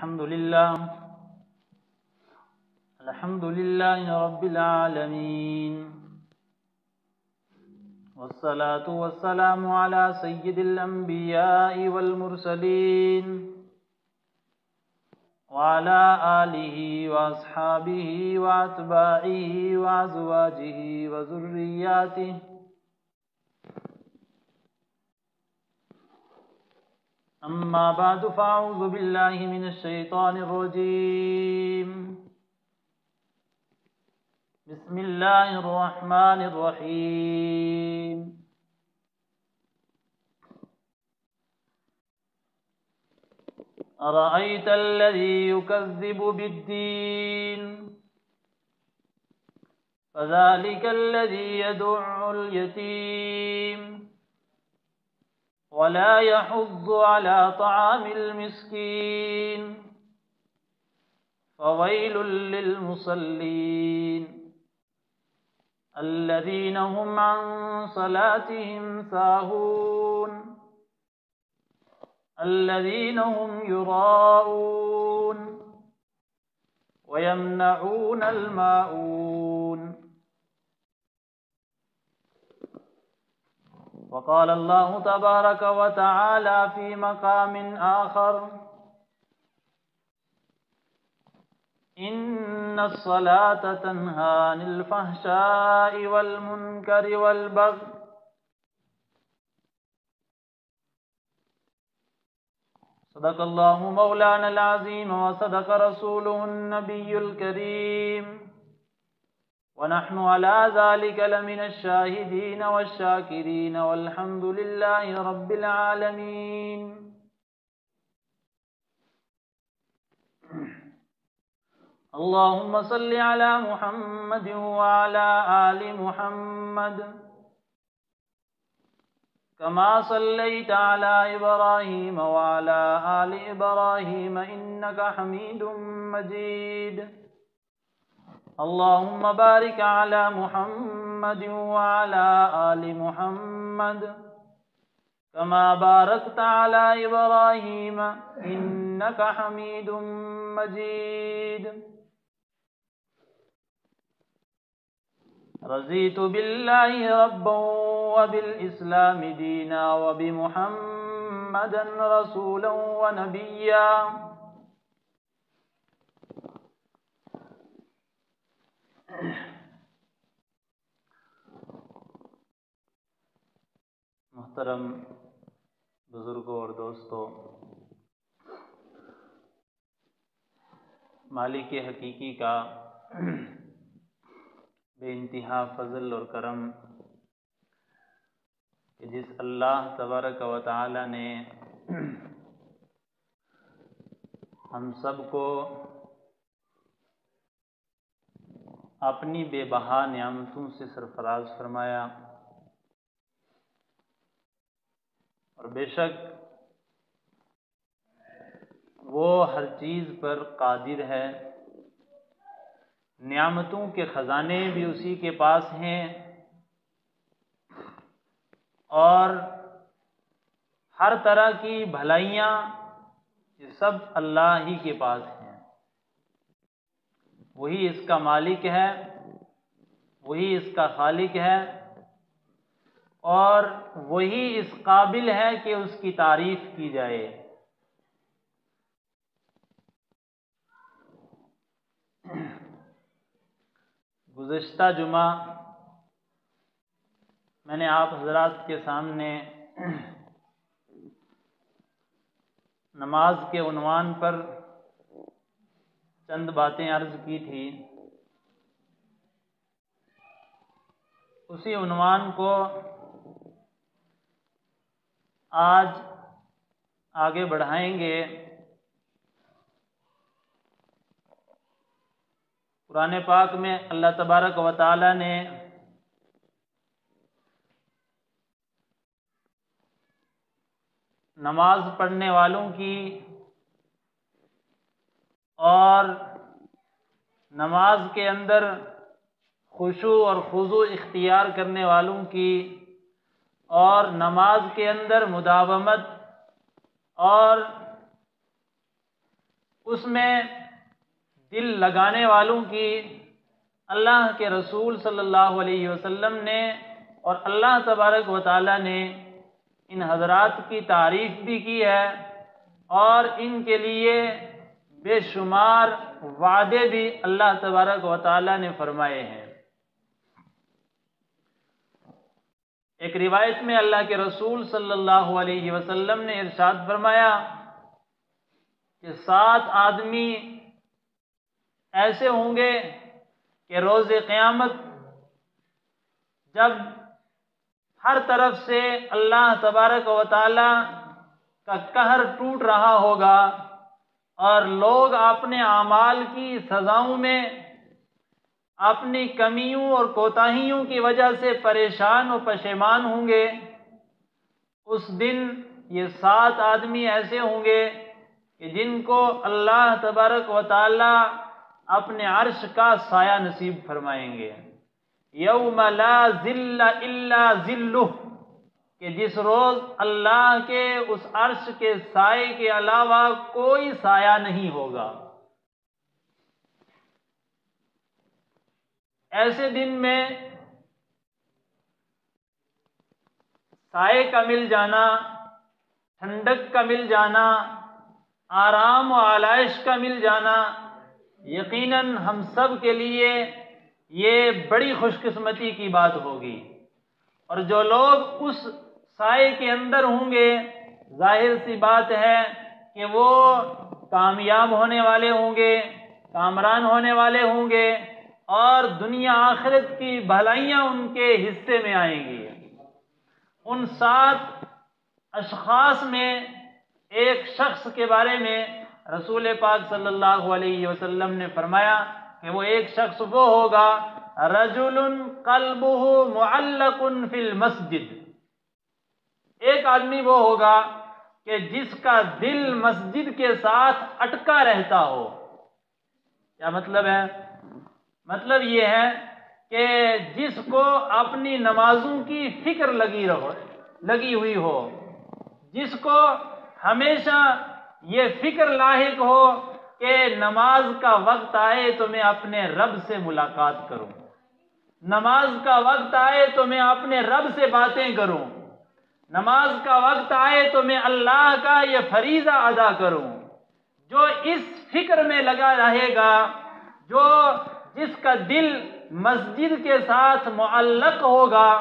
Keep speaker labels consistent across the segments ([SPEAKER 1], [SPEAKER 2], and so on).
[SPEAKER 1] الحمد لله رب العالمين، والصلاة والسلام على سيد الأنبياء والمرسلين وعلى آله وأصحابه وأتباعه وأزواجه وذرياته. أما بعد فأعوذ بالله من الشيطان الرجيم. بسم الله الرحمن الرحيم. أرأيت الذي يكذب بالدين فذلك الذي يدع اليتيم ولا يحض على طعام المسكين فويل للمصلين الذين هم عن صلاتهم ساهون الذين هم يراءون ويمنعون الماعون. وقال الله تبارك وتعالى في مقام آخر: إن الصلاة تنهى عن الفحشاء والمنكر والبغي. صدق الله مولانا العظيم وصدق رسوله النبي الكريم، ونحن على ذلك لمن الشاهدين والشاكرين والحمد لله رب العالمين. اللهم صل على محمد وعلى آل محمد كما صليت على إبراهيم وعلى آل إبراهيم إنك حميد مجيد. اللهم بارك على محمد وعلى آل محمد كما باركت على إبراهيم إنك حميد مجيد. رضيت بالله ربا وبالإسلام دينا وبمحمدا رسولا ونبيا. محترم بزرگوں اور دوستوں، مالک حقیقی کا بے انتہا فضل اور کرم کہ جس اللہ تبارک و تعالی نے ہم سب کو اپنی بے بہا نعمتوں سے سرفراز فرمایا، اور بے شک وہ ہر چیز پر قادر ہے، نعمتوں کے خزانے بھی اسی کے پاس ہیں، اور ہر طرح کی بھلائیاں یہ سب اللہ ہی کے پاس ہیں۔ وہی اس کا مالک ہے، وہی اس کا خالق ہے، اور وہی اس قابل ہے کہ اس کی تعریف کی جائے۔ گزشتہ جمعہ میں نے آپ حضرات کے سامنے نماز کے عنوان پر چند باتیں عرض کی تھی۔ اسی عنوان کو آج آگے بڑھائیں گے۔ قرآن پاک میں اللہ تبارک و تعالی نے نماز پڑھنے والوں کی اور نماز کے اندر خشوع اور خضوع اختیار کرنے والوں کی اور نماز کے اندر مداومت اور اس میں دل لگانے والوں کی اللہ کے رسول صلی اللہ علیہ وسلم نے اور اللہ تبارک و تعالیٰ نے ان حضرات کی تعریف بھی کی ہے اور ان کے لیے بے شمار وعدے بھی اللہ تبارک و تعالیٰ نے فرمائے ہیں۔ ایک روایت میں اللہ کے رسول صلی اللہ علیہ وسلم نے ارشاد فرمایا کہ 7 آدمی ایسے ہوں گے کہ روز قیامت جب ہر طرف سے اللہ تبارک و تعالی کا قہر ٹوٹ رہا ہوگا اور لوگ اپنے اعمال کی سزاؤں میں اپنی کمیوں اور کوتاہیوں کی وجہ سے پریشان و پشیمان ہوں گے، اس دن یہ 7 آدمی ایسے ہوں گے کہ جن کو اللہ تبارک و تعالی اپنے عرش کا سایہ نصیب فرمائیں گے۔ یوم لا ظل الا ظلہ، کہ جس روز اللہ کے اس عرش کے سائے کے علاوہ کوئی سایہ نہیں ہوگا۔ ایسے دن میں سائے کا مل جانا، ٹھنڈک کا مل جانا، آرام و آلائش کا مل جانا یقیناً ہم سب کے لیے یہ بڑی خوش قسمتی کی بات ہوگی۔ اور جو لوگ اس سائے کے اندر ہوں گے ظاہر سی بات ہے کہ وہ کامیاب ہونے والے ہوں گے، کامران ہونے والے ہوں گے اور دنیا آخرت کی بھلائیاں ان کے حصے میں آئیں گی۔ ان 7 اشخاص میں ایک شخص کے بارے میں رسول پاک صلی اللہ علیہ وسلم نے فرمایا کہ وہ ایک شخص وہ ہوگا رجل قلبہ معلق فی المسجد، ایک آدمی وہ ہوگا کہ جس کا دل مسجد کے ساتھ اٹکا رہتا ہو۔ کیا مطلب ہے؟ مطلب یہ ہے کہ جس کو اپنی نمازوں کی فکر لگی ہوئی ہو، جس کو ہمیشہ یہ فکر لاحق ہو کہ نماز کا وقت آئے تو میں اپنے رب سے ملاقات کروں، نماز کا وقت آئے تو میں اپنے رب سے باتیں کروں، نماز کا وقت آئے تو میں اللہ کا یہ فریضہ ادا کروں۔ جو اس فکر میں لگا رہے گا، جس کا دل مسجد کے ساتھ معلق ہوگا،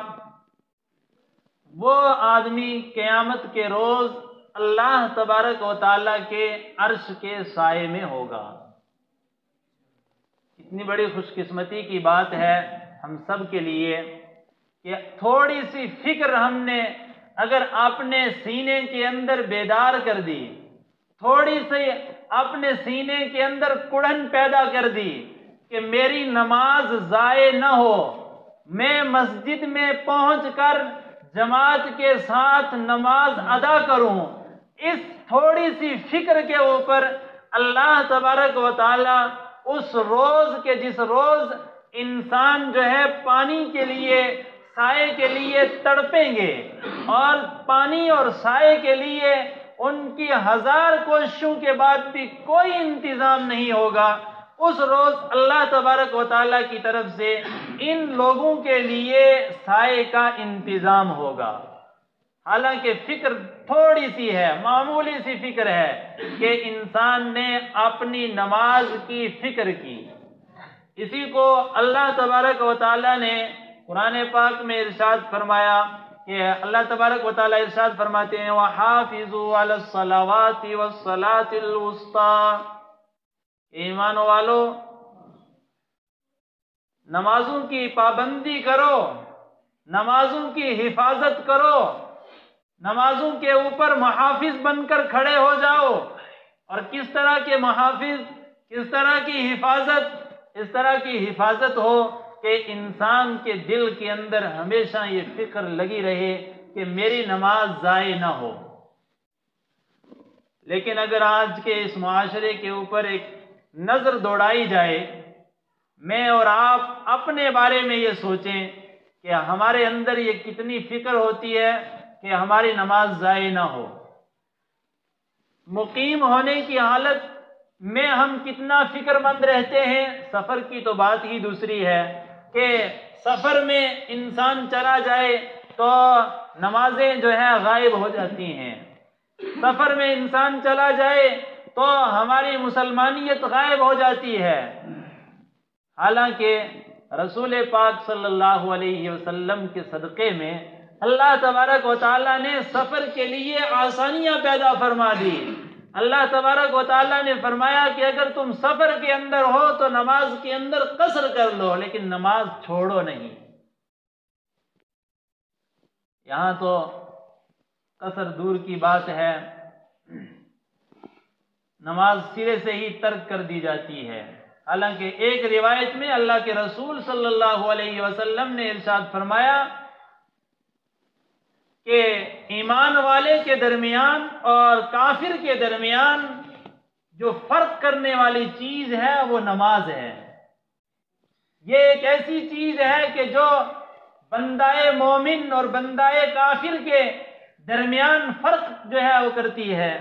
[SPEAKER 1] وہ آدمی قیامت کے روز اللہ تبارک و تعالیٰ کے عرش کے سائے میں ہوگا۔ اتنی بڑی خوش قسمتی کی بات ہے ہم سب کے لیے کہ تھوڑی سی فکر ہم نے اگر اپنے سینے کے اندر بیدار کر دی، تھوڑی سی اپنے سینے کے اندر کڑن پیدا کر دی کہ میری نماز ضائع نہ ہو، میں مسجد میں پہنچ کر جماعت کے ساتھ نماز ادا کروں، اس تھوڑی سی فکر کے اوپر اللہ تبارک و تعالی اس روز کے جس روز انسان جو ہے پانی کے لیے، سائے کے لیے تڑپیں گے اور پانی اور سائے کے لیے ان کی 1000 کوششوں کے بعد بھی کوئی انتظام نہیں ہوگا، اس روز اللہ تبارک و تعالیٰ کی طرف سے ان لوگوں کے لیے سائے کا انتظام ہوگا۔ حالانکہ فکر تھوڑی سی ہے، معمولی سی فکر ہے کہ انسان نے اپنی نماز کی فکر کی۔ اسی کو اللہ تبارک و تعالیٰ نے قرآن پاک میں ارشاد فرمایا کہ اللہ تبارک و تعالیٰ ارشاد فرماتے ہیں وَحَافِظُوا عَلَى الصَّلَوَاتِ وَالصَّلَاةِ الْوُسْطَىٰ، ایمان والو نمازوں کی پابندی کرو، نمازوں کی حفاظت کرو، نمازوں کے اوپر محافظ بن کر کھڑے ہو جاؤ۔ اور کس طرح کے محافظ، کس طرح کی حفاظت؟ اس طرح کی حفاظت ہو کہ انسان کے دل کے اندر ہمیشہ یہ فکر لگی رہے کہ میری نماز ضائع نہ ہو۔ لیکن اگر آج کے اس معاشرے کے اوپر ایک نظر دوڑائی جائے، میں اور آپ اپنے بارے میں یہ سوچیں کہ ہمارے اندر یہ کتنی فکر ہوتی ہے کہ ہماری نماز ضائع نہ ہو۔ مقیم ہونے کی حالت میں ہم کتنا فکر مند رہتے ہیں، سفر کی تو بات ہی دوسری ہے کہ سفر میں انسان چلا جائے تو نمازیں جو ہے غائب ہو جاتی ہیں، سفر میں انسان چلا جائے تو ہماری مسلمانیت غائب ہو جاتی ہے۔ حالانکہ رسول پاک صلی اللہ علیہ وسلم کے صدقے میں اللہ تبارک و تعالیٰ نے سفر کے لیے آسانیاں پیدا فرما دی۔ اللہ تبارک و تعالیٰ نے فرمایا کہ اگر تم سفر کے اندر ہو تو نماز کے اندر قصر کر لو، لیکن نماز چھوڑو نہیں۔ یہاں تو قصر دور کی بات ہے، نماز سرے سے ہی ترک کر دی جاتی ہے۔ حالانکہ ایک روایت میں اللہ کے رسول صلی اللہ علیہ وسلم نے ارشاد فرمایا کہ ایمان والے کے درمیان اور کافر کے درمیان جو فرق کرنے والی چیز ہے وہ نماز ہے۔ یہ ایک ایسی چیز ہے کہ جو بندہ مومن اور بندہ کافر کے درمیان فرق جو ہے وہ کرتی ہے،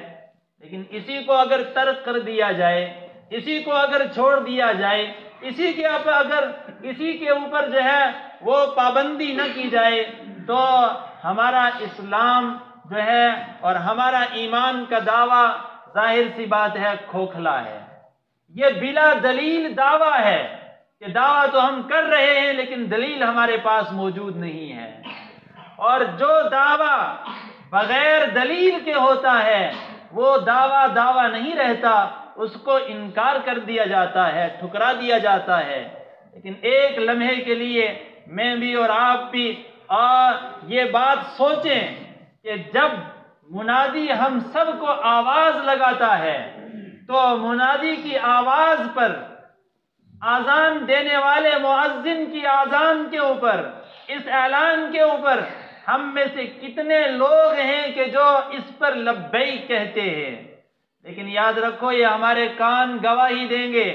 [SPEAKER 1] لیکن اسی کو اگر ترک کر دیا جائے، اسی کو اگر چھوڑ دیا جائے، اسی کے اوپر جو ہے وہ پابندی نہ کی جائے تو ہمارا اسلام جو ہے اور ہمارا ایمان کا دعویٰ ظاہر سی بات ہے کھوکھلا ہے۔ یہ بلا دلیل دعویٰ ہے کہ دعویٰ تو ہم کر رہے ہیں لیکن دلیل ہمارے پاس موجود نہیں ہے، اور جو دعویٰ بغیر دلیل کے ہوتا ہے وہ دعویٰ نہیں رہتا، اس کو انکار کر دیا جاتا ہے، ٹھکرا دیا جاتا ہے۔ لیکن ایک لمحے کے لیے میں بھی اور آپ بھی یہ بات سوچیں کہ جب منادی ہم سب کو آواز لگاتا ہے تو منادی کی آواز پر، آذان دینے والے مؤذن کی آذان کے اوپر، اس اعلان کے اوپر ہم میں سے کتنے لوگ ہیں کہ جو اس پر لبیک کہتے ہیں؟ لیکن یاد رکھو یہ ہمارے کان گواہی دیں گے،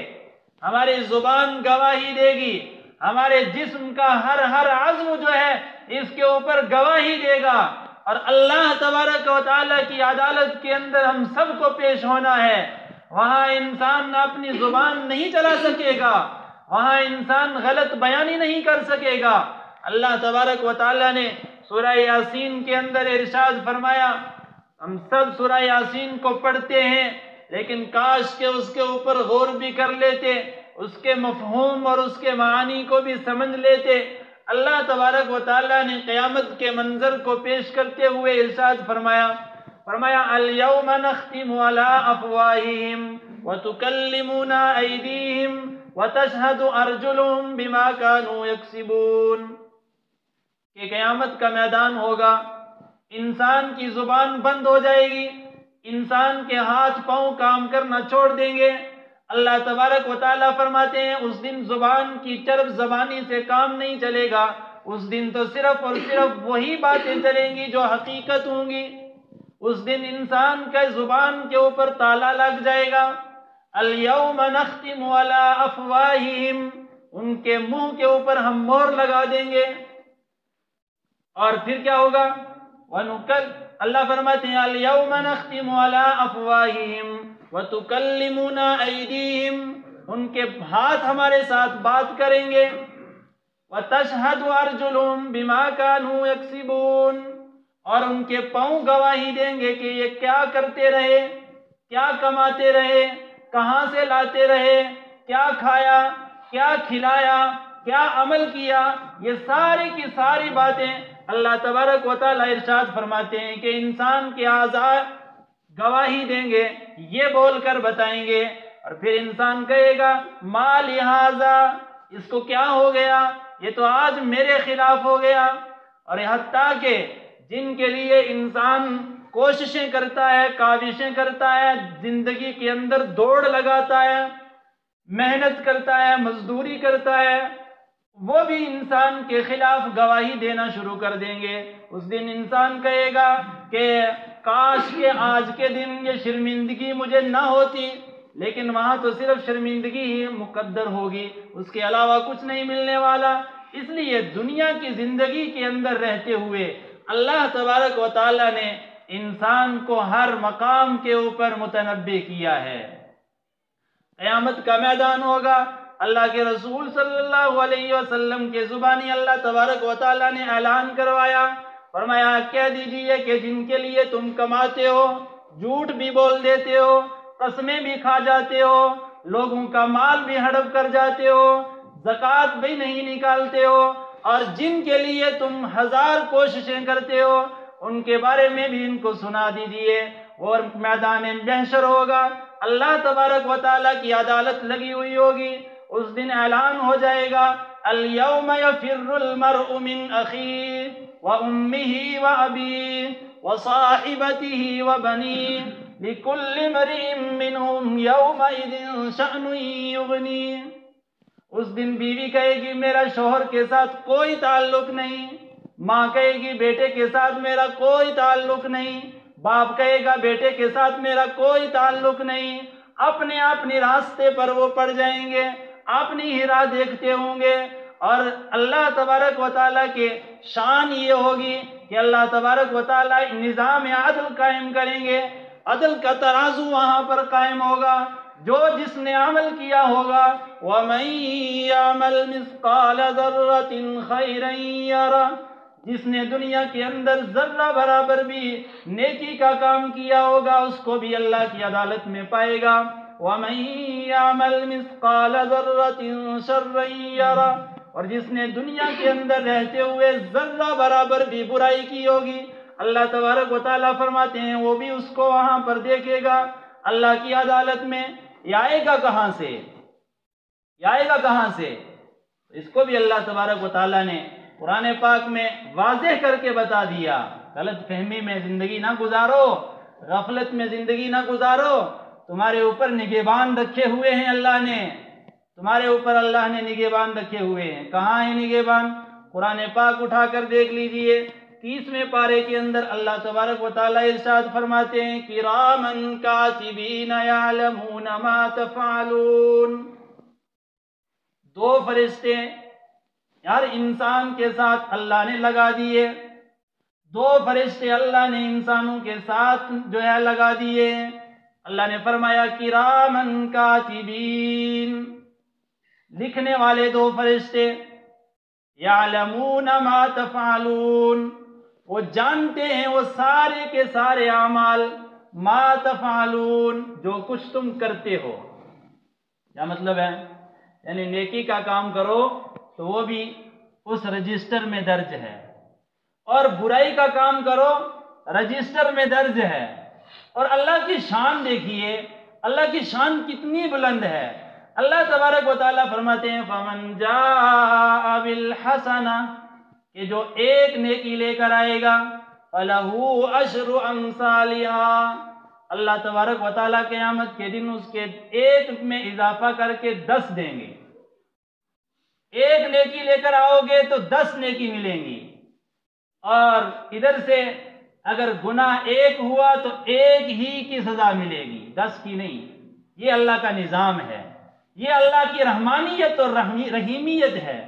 [SPEAKER 1] ہماری زبان گواہی دے گی، ہمارے جسم کا ہر عزم جو ہے اس کے اوپر گواہی دے گا، اور اللہ تبارک و تعالیٰ کی عدالت کے اندر ہم سب کو پیش ہونا ہے۔ وہاں انسان اپنی زبان نہیں چلا سکے گا، وہاں انسان غلط بیانی نہیں کر سکے گا۔ اللہ تبارک و تعالیٰ نے سورہ یاسین کے اندر ارشاد فرمایا، ہم سب سورہ یاسین کو پڑھتے ہیں لیکن کاش کہ اس کے اوپر غور بھی کر لیتے، اس کے مفہوم اور اس کے معانی کو بھی سمجھ لیتے۔ اللہ تبارک و تعالیٰ نے قیامت کے منظر کو پیش کرتے ہوئے ارشاد فرمایا الیوم نختم علی افواہہم وتکلمنا ایدیہم وتشہد ارجلہم بما کانوا یکسبون، کہ قیامت کا میدان ہوگا، انسان کی زبان بند ہو جائے گی، انسان کے ہاتھ پاؤں کام کرنا چھوڑ دیں گے۔ اللہ تبارک و تعالیٰ فرماتے ہیں اس دن زبان کی چرب زبانی سے کام نہیں چلے گا، اس دن تو صرف اور صرف وہی باتیں چلیں گی جو حقیقت ہوں گی۔ اس دن انسان کے زبان کے اوپر تالا لگ جائے گا۔ الیوم نختم علی افواہہم، ان کے منہ کے اوپر ہم مہر لگا دیں گے، اور پھر کیا ہوگا؟ اللہ فرماتے ہیں الیوم نختم علی افواہہم وتکلمنا ایدیہم، ان کے ہاتھ ہمارے ساتھ بات کریں گے، وتشہد ارجلہم بما کانوا یکسبون، اور ان کے پاؤں گواہی دیں گے کہ یہ کیا کرتے رہے، کیا کماتے رہے، کہاں سے لاتے رہے، کیا کھایا، کیا کھلایا، کیا عمل کیا۔ یہ ساری کی ساری باتیں اللہ تبارک و تعالیٰ ارشاد فرماتے ہیں کہ انسان کے اعضاء گواہی دیں گے، یہ بول کر بتائیں گے، اور پھر انسان کہے گا ما لہذا، اس کو کیا ہو گیا، یہ تو آج میرے خلاف ہو گیا۔ اور حتیٰ کہ جن کے لیے انسان کوششیں کرتا ہے، کاوشیں کرتا ہے، زندگی کے اندر دوڑ لگاتا ہے، محنت کرتا ہے، مزدوری کرتا ہے، وہ بھی انسان کے خلاف گواہی دینا شروع کر دیں گے۔ اس دن انسان کہے گا کہ کاش کہ آج کے دن یہ شرمندگی مجھے نہ ہوتی، لیکن وہاں تو صرف شرمندگی ہی مقدر ہوگی، اس کے علاوہ کچھ نہیں ملنے والا۔ اس لیے دنیا کی زندگی کے اندر رہتے ہوئے اللہ تبارک و تعالیٰ نے انسان کو ہر مقام کے اوپر متنبع کیا ہے۔ قیامت کا میدان ہوگا۔ اللہ کے رسول صلی اللہ علیہ وسلم کے زبانی اللہ تبارک و تعالیٰ نے اعلان کروایا، فرمایا کہہ دیجئے کہ جن کے لیے تم کماتے ہو، جھوٹ بھی بول دیتے ہو، قسمیں بھی کھا جاتے ہو، لوگوں کا مال بھی ہڑپ کر جاتے ہو، زکوٰۃ بھی نہیں نکالتے ہو، اور جن کے لیے تم 1000 کوششیں کرتے ہو، ان کے بارے میں بھی ان کو سنا دیجئے۔ اور میدان محشر ہوگا، اللہ تبارک و تعالیٰ کی عدالت لگی ہوئی ہوگی، اس دن اعلان ہو جائے گا الیوم یفر المرء من اخیہ وامہ وابیہ وصاحبتہ وبنیہ لکل امرئ منہم یومئذ شأن یغنیہ۔ اس دن بیوی کہے گی میرا شوہر کے ساتھ کوئی تعلق نہیں، ماں کہے گی بیٹے کے ساتھ میرا کوئی تعلق نہیں، باپ کہے گا بیٹے کے ساتھ میرا کوئی تعلق نہیں، اپنے اپنے راستے پر وہ پڑ جائیں گے، اپنی ہی راہ دیکھتے ہوں گے۔ اور اللہ تبارک و تعالیٰ کے شان یہ ہوگی کہ اللہ تبارک و تعالیٰ نظام عدل قائم کریں گے، عدل کا ترازو وہاں پر قائم ہوگا۔ جو جس نے عمل کیا ہوگا وَمَن يَعْمَلْ مِثْقَالَ ذَرَّةٍ خَيْرًا يَرَهُ، جس نے دنیا کے اندر ذرہ برابر بھی نیکی کا کام کیا ہوگا اس کو بھی اللہ کی عدالت میں پائے گا۔ وَمَن يَعْمَلْ مِثْقَالَ ذَرَّةٍ شَرًّا يَرَهُ، اور جس نے دنیا کے اندر رہتے ہوئے ذرہ برابر بھی برائی کی ہوگی، اللہ تبارک و تعالیٰ فرماتے ہیں وہ بھی اس کو وہاں پر دیکھے گا اللہ کی عدالت میں۔ یہ آئے گا کہاں سے؟ یہ آئے گا کہاں سے؟ اس کو بھی اللہ تبارک و تعالیٰ نے قرآن پاک میں واضح کر کے بتا دیا۔ غلط فہمی میں زندگی نہ گزارو، غفلت میں زندگی نہ گزارو، تمہارے اوپر نگہبان رکھے ہوئے ہیں اللہ نے، تمہارے اوپر اللہ نے نگہبان رکھے ہوئے ہیں۔ کہاں ہیں نگہبان؟ قرآن پاک اٹھا کر دیکھ لیجئے، 30ویں پارے کے اندر اللہ تبارک و تعالیٰ ارشاد فرماتے ہیں کِرَامًا کاتبین یعلمون ما تفعلون۔ 2 فرشتے ہر انسان کے ساتھ اللہ نے لگا دیے، 2 فرشتے اللہ نے انسانوں کے ساتھ جو ہے لگا دیے۔ اللہ نے فرمایا کِرَامًا کاتبین، لکھنے والے 2 فرشتے، یعلمون ما تفعلون، وہ جانتے ہیں وہ سارے کے سارے اعمال، ما تفعلون، جو کچھ تم کرتے ہو۔ کیا مطلب ہے؟ یعنی نیکی کا کام کرو تو وہ بھی اس رجسٹر میں درج ہے، اور برائی کا کام کرو رجسٹر میں درج ہے۔ اور اللہ کی شان دیکھیے، اللہ کی شان کتنی بلند ہے۔ اللہ تبارک و تعالیٰ فرماتے ہیں فَمَنْ جَاءَ بِالْحَسَنَةِ، کہ جو ایک نیکی لے کر آئے گا فَلَهُ عَشْرُ أَمْثَالِهَا، اللہ تبارک و تعالیٰ قیامت کے دن اس کے ایک میں اضافہ کر کے 10 دیں گے۔ ایک نیکی لے کر آؤ گے تو 10 نیکی ملیں گی، اور ادھر سے اگر گناہ ایک ہوا تو ایک ہی کی سزا ملے گی، 10 کی نہیں۔ یہ اللہ کا نظام ہے، یہ اللہ کی رحمانیت اور رحیمیت ہے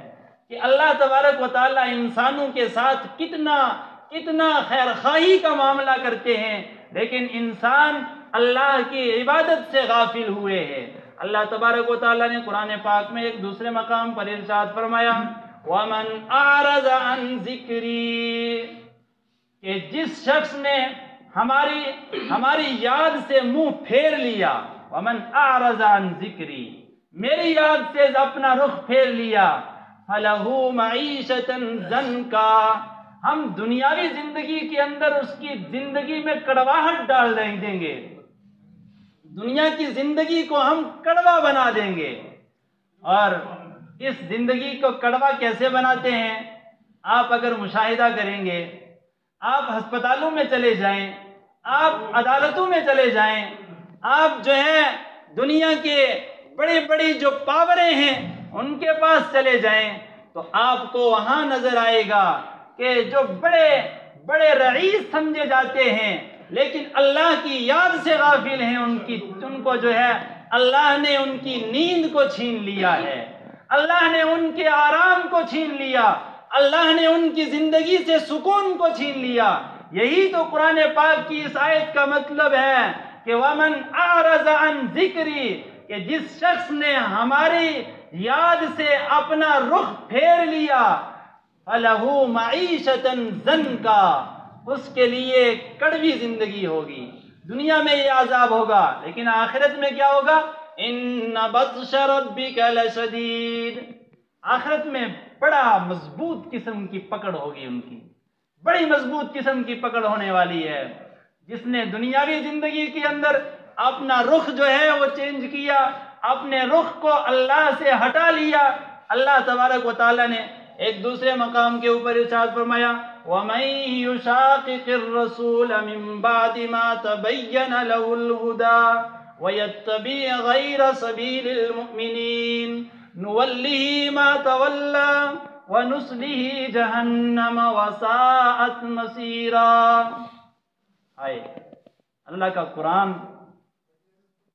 [SPEAKER 1] کہ اللہ تبارک و تعالیٰ انسانوں کے ساتھ کتنا خیر خواہی کا معاملہ کرتے ہیں، لیکن انسان اللہ کی عبادت سے غافل ہوئے ہیں۔ اللہ تبارک و تعالیٰ نے قرآن پاک میں ایک دوسرے مقام پر ارشاد فرمایا وَمَنْ أَعْرَضَ عَنْ ذِكْرِي، کہ جس شخص نے ہماری یاد سے منہ پھیر لیا، وَمَنْ أَعْرَضَ عَنْ ذِكْرِي، میری یاد سے اپنا رخ پھیر لیا، فَلَهُ مَعِيشَةً ضَنْكًا، ہم دنیاوی زندگی کے اندر اس کی زندگی میں کڑواہٹ ڈال دیں گے، دنیا کی زندگی کو ہم کڑوا بنا دیں گے۔ اور اس زندگی کو کڑوا کیسے بناتے ہیں؟ آپ اگر مشاہدہ کریں گے، آپ ہسپتالوں میں چلے جائیں، آپ عدالتوں میں چلے جائیں، آپ جو ہے دنیا کے بڑی جو پاوریں ہیں ان کے پاس چلے جائیں، تو آپ کو وہاں نظر آئے گا کہ جو بڑے رئیس سمجھے جاتے ہیں لیکن اللہ کی یاد سے غافل ہیں، ان کو جو ہے اللہ نے ان کی نیند کو چھین لیا ہے، اللہ نے ان کے آرام کو چھین لیا، اللہ نے ان کی زندگی سے سکون کو چھین لیا۔ یہی تو قرآن پاک کی اس آیت کا مطلب ہے کہ وَمَنْ أَعْرَضَ عَنْ ذِكْرِي، کہ جس شخص نے ہماری یاد سے اپنا رخ پھیر لیا فَلَهُ مَعِيشَةً ضَنْكَا، اس کے لیے کڑوی زندگی ہوگی۔ دنیا میں یہ عذاب ہوگا، لیکن آخرت میں کیا ہوگا؟ إِنَّ بَطْشَ رَبِّكَ لَشَدِيدٌ، آخرت میں بڑا مضبوط قسم کی پکڑ ہوگی، ان کی بڑی مضبوط قسم کی پکڑ ہونے والی ہے۔ جس نے دنیاوی زندگی کے اندر اپنا رخ جو ہے وہ چینج کیا، اپنے رخ کو اللہ سے ہٹا لیا، اللہ تبارک و تعالیٰ نے ایک دوسرے مقام کے اوپر ارشاد فرمایا وَمَن يُشَاقِقِ الرَّسُولَ مِن بَعْدِ مَا تَبَيَّنَ لَهُ الْهُدَى وَيَتَّبِعْ غَيْرَ سَبِيلِ الْمُؤْمِنِينَ نُوَلِّهِ مَا تَوَلَّى وَنُصْلِهِ جَهَنَّمَ وَسَاءَتْ مَصِيرًا۔ اللہ کا قرآن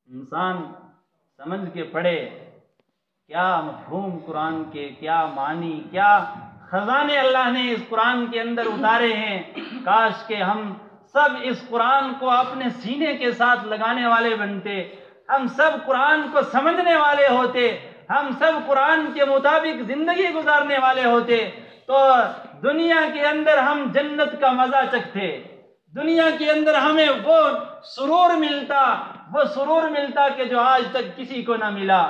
[SPEAKER 1] انسان سمجھ کے پڑھے، کیا مفہوم قرآن کے، کیا معنی، کیا خزانے اللہ نے اس قرآن کے اندر اتارے ہیں۔ کاش کہ ہم سب اس قرآن کو اپنے سینے کے ساتھ لگانے والے بنتے، ہم سب قرآن کو سمجھنے والے ہوتے، ہم سب قرآن کے مطابق زندگی گزارنے والے ہوتے، تو دنیا کے اندر ہم جنت کا مزہ چکھتے، دنیا کے اندر ہمیں وہ سرور ملتا کہ جو آج تک کسی کو نہ ملا۔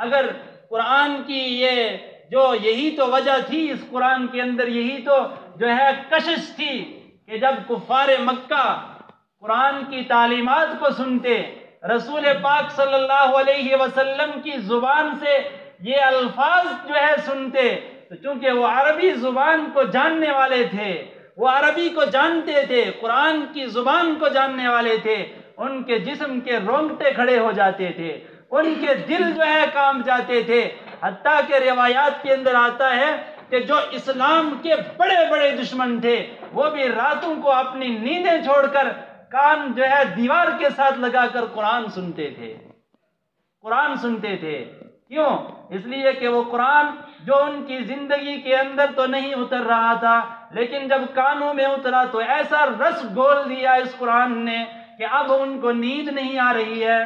[SPEAKER 1] اگر قرآن کی یہی تو وجہ تھی، اس قرآن کے اندر یہی تو جو ہے کشش تھی کہ جب کفار مکہ قرآن کی تعلیمات کو سنتے، رسول پاک صلی اللہ علیہ وسلم کی زبان سے یہ الفاظ جو ہے سنتے، تو چونکہ وہ عربی زبان کو جاننے والے تھے، وہ عربی کو جانتے تھے، قرآن کی زبان کو جاننے والے تھے، ان کے جسم کے رونگٹے کھڑے ہو جاتے تھے، ان کے دل جو ہے کانپ جاتے تھے۔ حتیٰ کہ روایات کے اندر آتا ہے کہ جو اسلام کے بڑے بڑے دشمن تھے وہ بھی راتوں کو اپنی نیندیں چھوڑ کر کان جو ہے دیوار کے ساتھ لگا کر قرآن سنتے تھے۔ کیوں؟ اس لیے کہ وہ قرآن جو ان کی زندگی کے اندر تو نہیں اتر رہا تھا، لیکن جب کانوں میں اترا تو ایسا رس گھول دیا اس قرآن نے کہ اب ان کو نیند نہیں آ رہی ہے،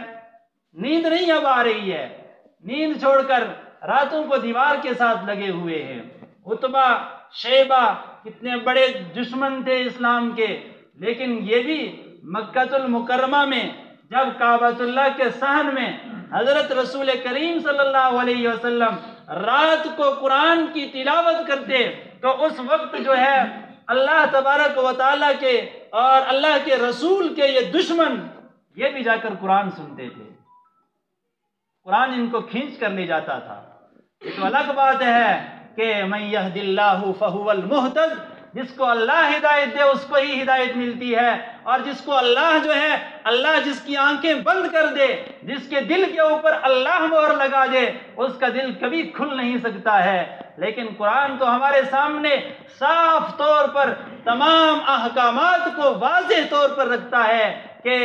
[SPEAKER 1] نیند نہیں اب آ رہی ہے، نیند چھوڑ کر راتوں کو دیوار کے ساتھ لگے ہوئے ہیں۔ عتبہ، شیبہ کتنے بڑے دشمن تھے اسلام کے، لیکن یہ بھی مکہ المکرمہ میں جب کعبۃ اللہ کے صحن میں حضرت رسول کریم صلی اللہ علیہ وسلم رات کو قرآن کی تلاوت کرتے تو اس وقت جو ہے اللہ تبارک و تعالیٰ کے اور اللہ کے رسول کے یہ دشمن یہ بھی جا کر قرآن سنتے تھے، قرآن ان کو کھینچ کر لے جاتا تھا۔ یہ تو الگ بات ہے کہ من یہد اللہ فہو المہتد، جس کو اللہ ہدایت دے اس کو ہی ہدایت ملتی ہے، اور جس کو اللہ جو ہے اللہ جس کی آنکھیں بند کر دے، جس کے دل کے اوپر اللہ مہر لگا دے، اس کا دل کبھی کھل نہیں سکتا ہے۔ لیکن قرآن تو ہمارے سامنے صاف طور پر تمام احکامات کو واضح طور پر رکھتا ہے کہ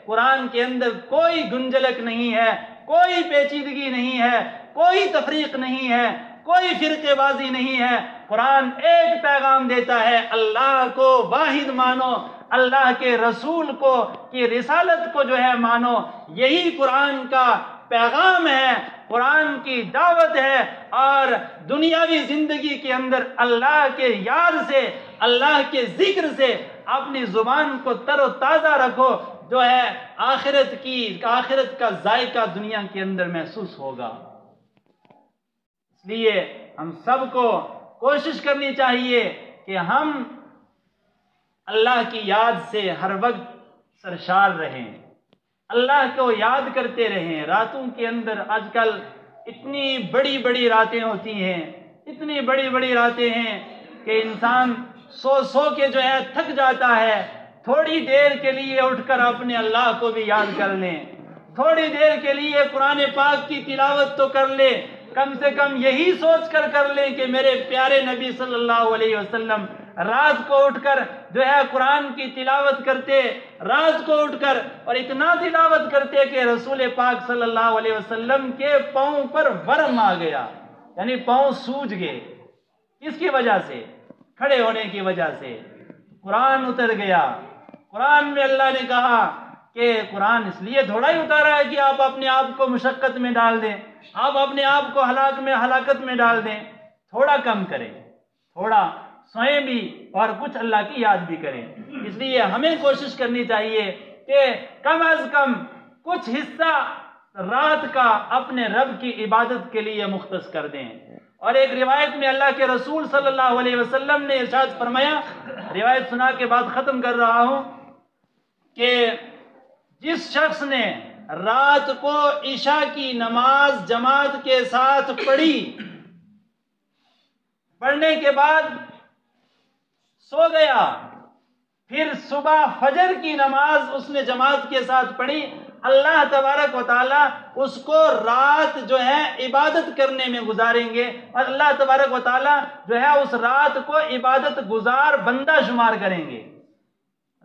[SPEAKER 1] قرآن کے اندر کوئی گنجلک نہیں ہے، کوئی پیچیدگی نہیں ہے، کوئی تفریق نہیں ہے، کوئی فرقے بازی نہیں ہے۔ قرآن ایک پیغام دیتا ہے، اللہ کو واحد مانو، اللہ کے رسول کو کی رسالت کو جو ہے مانو، یہی قرآن کا پیغام ہے، قرآن کی دعوت ہے۔ اور دنیاوی زندگی کے اندر اللہ کے یاد سے، اللہ کے ذکر سے اپنی زبان کو تر و تازہ رکھو، جو ہے آخرت کا ذائقہ دنیا کے اندر محسوس ہوگا۔ اس لیے ہم سب کو کوشش کرنی چاہیے کہ ہم اللہ کی یاد سے ہر وقت سرشار رہیں، اللہ کو یاد کرتے رہیں۔ راتوں کے اندر آج کل اتنی بڑی بڑی راتیں ہوتی ہیں، اتنی بڑی بڑی راتیں ہیں کہ انسان سو کے جو ہے تھک جاتا ہے۔ تھوڑی دیر کے لیے اٹھ کر اپنے اللہ کو بھی یاد کر لیں، تھوڑی دیر کے لیے قرآن پاک کی تلاوت تو کر لیں، کم سے کم یہی سوچ کر لیں کہ میرے پیارے نبی صلی اللہ علیہ وسلم رات کو اٹھ کر جو ہے قرآن کی تلاوت کرتے، رات کو اٹھ کر اور اتنا تلاوت کرتے کہ رسول پاک صلی اللہ علیہ وسلم کے پاؤں پر ورم آ گیا، یعنی پاؤں سوج گئے۔ کس کی وجہ سے؟ کھڑے ہونے کی وجہ سے۔ قرآن اتر گیا۔ قرآن میں اللہ نے کہا کہ قرآن اس لیے تھوڑا ہی اتارا ہے کہ آپ اپنے آپ کو مشقت میں ڈال دیں، آپ اپنے آپ کو ہلاکت میں ڈال دیں. تھوڑا کم کریں، تھوڑا سوئیں بھی اور کچھ اللہ کی یاد بھی کریں. اس لیے ہمیں کوشش کرنی چاہیے کہ کم از کم کچھ حصہ رات کا اپنے رب کی عبادت کے لیے مختص کر دیں. اور ایک روایت میں اللہ کے رسول صلی اللہ علیہ وسلم نے ارشاد فرمایا، روایت سنا کے بعد ختم کر رہا ہوں، کہ جس شخص نے رات کو عشاء کی نماز جماعت کے ساتھ پڑھنے کے بعد سو گیا، پھر صبح فجر کی نماز اس نے جماعت کے ساتھ پڑھی، اللہ تبارک و تعالیٰ اس کو رات جو ہے عبادت کرنے میں گزاریں گے، اور اللہ تبارک و تعالیٰ جو ہے اس رات کو عبادت گزار بندہ شمار کریں گے.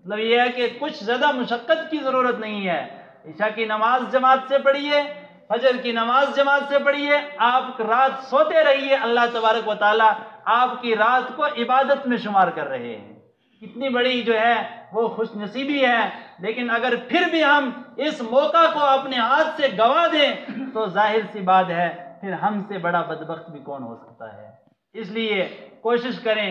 [SPEAKER 1] مطلب یہ ہے کہ کچھ زیادہ مشقت کی ضرورت نہیں ہے. عشاء کی نماز جماعت سے پڑھیے، فجر کی نماز جماعت سے پڑھیے، آپ رات سوتے رہیے، اللہ تبارک و تعالیٰ آپ کی رات کو عبادت میں شمار کر رہے ہیں. کتنی بڑی جو ہے وہ خوش نصیبی ہے. لیکن اگر پھر بھی ہم اس موقع کو اپنے ہاتھ سے گنوا دیں تو ظاہر سی بات ہے پھر ہم سے بڑا بدبخت بھی کون ہو سکتا ہے. اس لیے کوشش کریں